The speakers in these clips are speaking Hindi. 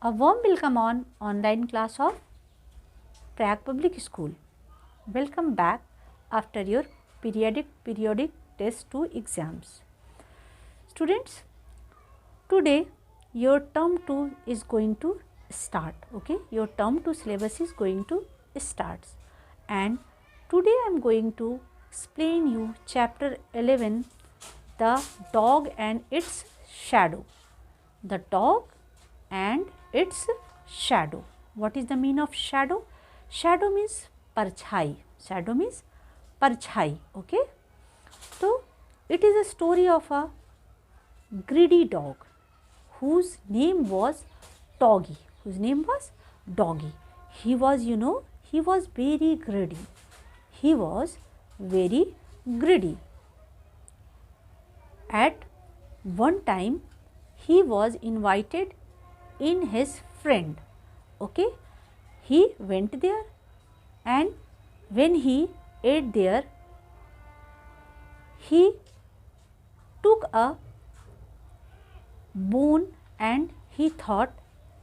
A warm welcome on online class of Prague Public School. Welcome back after your periodic test 2 exams. Students, today your term 2 is going to start. Okay, your term 2 syllabus is going to start, and today I am going to explain you chapter 11, the dog and its shadow. The dog and its shadow. What is the meaning of shadow? Shadow means parchhai. Shadow means parchhai. Okay. So it is a story of a greedy dog whose name was Doggy. Whose name was Doggy. He was, he was very greedy. He was very greedy. At one time, he was invited in his friend. Okay, he went there, and when he ate there, he took a bone and he thought,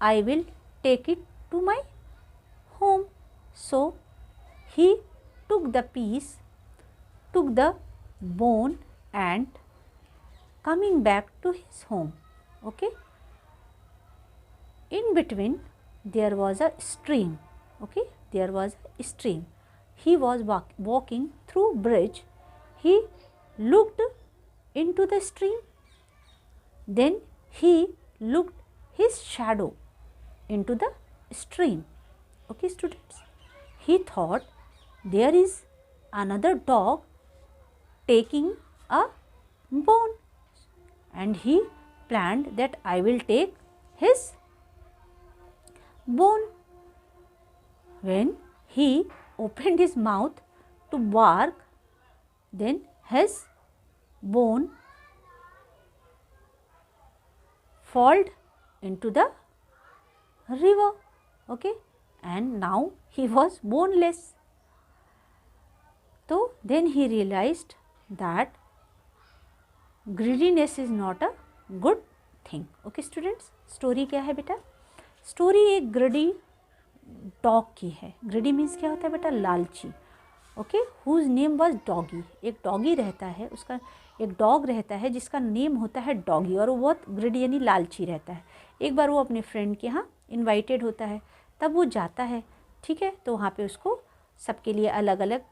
I will take it to my home. So he took the piece, took the bone and coming back to his home. Okay, in between there was a stream. Okay, there was a stream. He was walking through bridge. He looked into the stream. Then he looked his shadow into the stream. Okay, students, he thought there is another dog taking a bone, and he planned that I will take his bone. When he opened his mouth to bark, then his bone fell into the river. Okay, and now he was boneless. So then he realized that greediness is not a good thing. Okay students, story क्या है बेटा? स्टोरी एक ग्रेडी डॉग की है. ग्रेडी मीन्स क्या होता है बेटा? लालची. Okay, whose name was doggy. एक डॉगी रहता है, उसका एक डॉग रहता है जिसका नेम होता है डॉगी, और वो बहुत ग्रेडी यानी लालची रहता है. एक बार वो अपने फ्रेंड के यहाँ इनवाइटेड होता है, तब वो जाता है. ठीक है, तो वहाँ पे उसको सबके लिए अलग अलग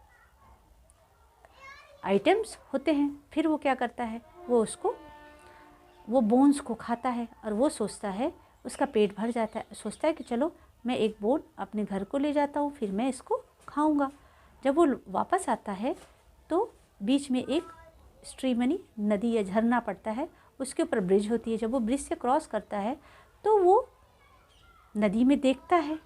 आइटम्स होते हैं. फिर वो क्या करता है, वो बोन्स को खाता है, और वो सोचता है, उसका पेट भर जाता है, सोचता है कि चलो मैं एक बोन अपने घर को ले जाता हूँ, फिर मैं इसको खाऊंगा. जब वो वापस आता है तो बीच में एक स्ट्रीम यानी नदी या झरना पड़ता है, उसके ऊपर ब्रिज होती है. जब वो ब्रिज से क्रॉस करता है तो वो नदी में देखता है.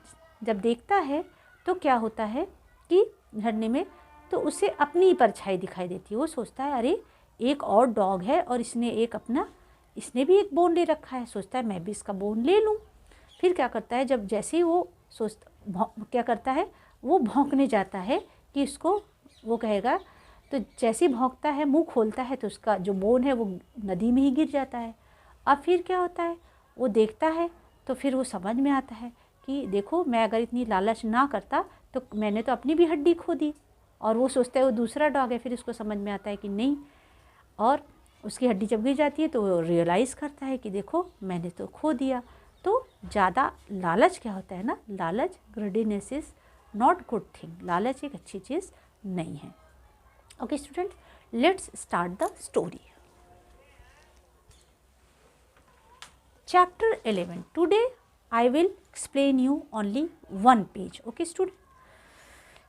जब देखता है तो क्या होता है कि झरने में तो उसे अपनी परछाई दिखाई देती है. वो सोचता है अरे एक और डॉग है और इसने भी एक बोन ले रखा है. सोचता है मैं भी इसका बोन ले लूँ. फिर क्या करता है, जब जैसे ही वो क्या करता है, वो भौंकने जाता है कि इसको वो कहेगा, तो जैसे ही भौंकता है, मुंह खोलता है, तो उसका जो बोन है वो नदी में ही गिर जाता है. अब फिर क्या होता है, वो देखता है तो फिर वो समझ में आता है कि देखो मैं अगर इतनी लालच ना करता तो मैंने तो अपनी भी हड्डी खो दी. और वो सोचता है वो दूसरा डॉग है. फिर उसको समझ में आता है कि नहीं, और उसकी हड्डी जब गिर जाती है तो वो रियलाइज़ करता है कि देखो मैंने तो खो दिया. तो ज़्यादा लालच क्या होता है ना, लालच, greediness is not good thing. लालच एक अच्छी चीज़ नहीं है. Okay student, let's start the story. Chapter 11. Today I will explain you only one page. Okay student,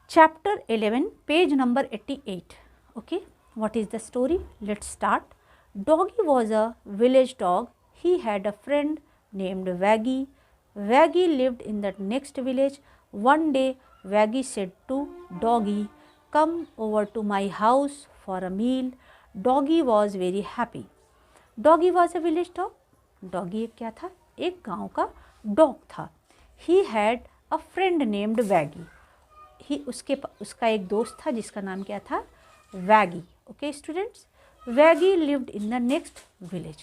chapter 11, page number 88. Okay, what is the story? Let's start. Doggy was a village dog. He had a friend named Waggy. Waggy lived in the next village. One day Waggy said to Doggy, come over to my house for a meal. Doggy was very happy. Doggy was a village dog. Doggy क्या था? एक गांव का डॉग था. He had a friend named Waggy. उसका एक दोस्त था जिसका नाम क्या था? Waggy. Okay students, Waggy lived in the next village.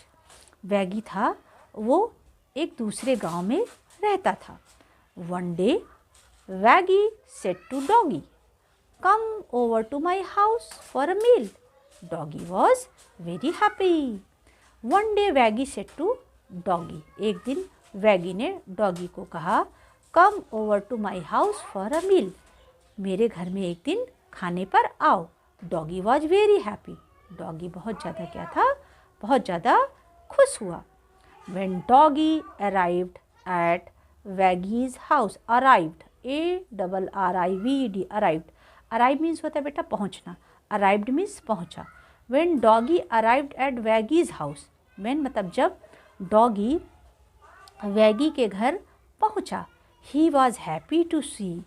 Waggy था, वो एक दूसरे गांव में रहता था। One day Waggy said to Doggy, come over to my house for a meal. Doggy was very happy. One day Waggy said to Doggy, एक दिन वैगी ने डॉगी को कहा, come over to my house for a meal, मेरे घर में एक दिन खाने पर आओ। Doggy was very happy, Doggy बहुत ज़्यादा क्या था, बहुत ज़्यादा खुश हुआ। When doggy arrived at Waggy's house, arrived, A-R-R-I-V-E-D, arrived, arrive means होता है बेटा पहुँचना, arrived means पहुँचा। When doggy arrived at Waggy's house, when मतलब जब डॉगी वैगी के घर पहुँचा, he was happy to see,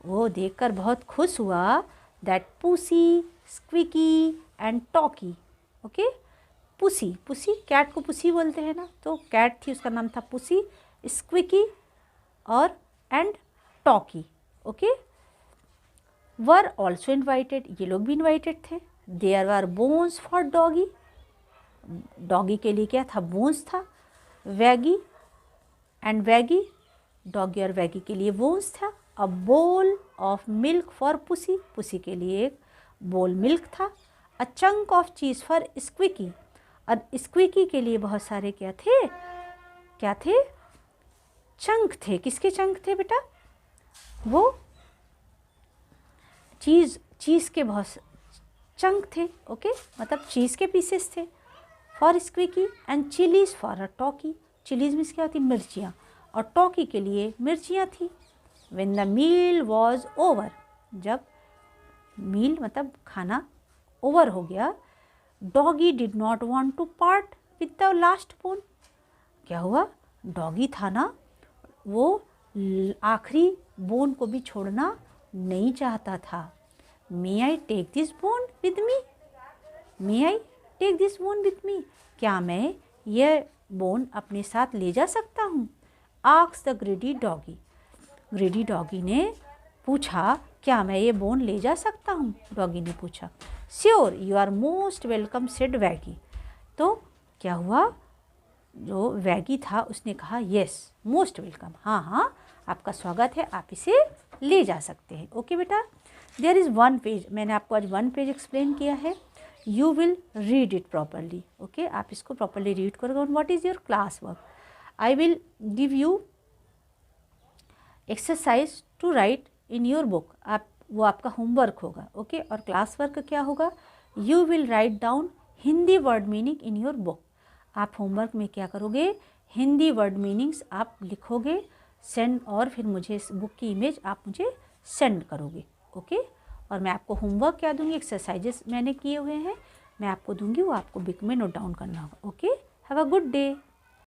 वो देखकर बहुत खुश हुआ, that pussy, squeaky and talky, okay? Pussy, pussy cat को पुसी बोलते हैं ना, तो कैट थी, उसका नाम था पुसी, स्क्विकी और and talky, okay. Were also invited, ये लोग भी इन्वाइटेड थे। There were bones for doggy, doggy के लिए क्या था, बोन्स था। वैगी एंड वैगी, डॉगी और वैगी के लिए बोन्स था। A bowl of milk for Pussy, Pussy के लिए एक बोल मिल्क था। A chunk of cheese for Squeaky, और स्क्विकी के लिए बहुत सारे क्या थे, क्या थे, चंक थे। किसके चंक थे बेटा, वो चीज़ के बहुत चंक थे, ओके, मतलब चीज़ के पीसेस थे। For Squeaky and chillies for a Talky, chillies means क्या होती, मिर्चियाँ, और टॉकी के लिए मिर्चियाँ थी। When the meal was over, जब मील मतलब खाना ओवर हो गया, Doggy did not want to part with the last bone, क्या हुआ, डॉगी था ना, वो आखिरी बोन को भी छोड़ना नहीं चाहता था। May I take this bone with me, may I take this bone with me, क्या मैं यह बोन अपने साथ ले जा सकता हूँ। आस्क्ड द ग्रेडी डॉगी, ग्रेडी डॉगी ने पूछा, क्या मैं ये बोन ले जा सकता हूँ, डॉगी ने पूछा। Sure you are most welcome said Waggy, तो क्या हुआ, जो वैगी था उसने कहा येस मोस्ट वेलकम, हाँ हाँ आपका स्वागत है, आप इसे ले जा सकते हैं। ओके बेटा, देयर इज़ वन पेज, मैंने आपको आज वन पेज एक्सप्लेन किया है, you will read it properly, okay, आप इसको प्रॉपरली रीड करोगे। और what is your class work, I will give you exercise to write in your book, आप वो आपका होमवर्क होगा, ओके। और क्लास वर्क क्या होगा, you will write down Hindi word meaning in your book, आप होमवर्क में क्या करोगे, हिंदी वर्ड मीनिंग्स आप लिखोगे, सेंड, और फिर मुझे इस बुक की इमेज आप मुझे सेंड करोगे, ओके। और मैं आपको होमवर्क क्या दूंगी, एक्सरसाइजेस मैंने किए हुए हैं मैं आपको दूंगी, वो आपको बुक में नोट डाउन करना होगा, okay. Have a good day.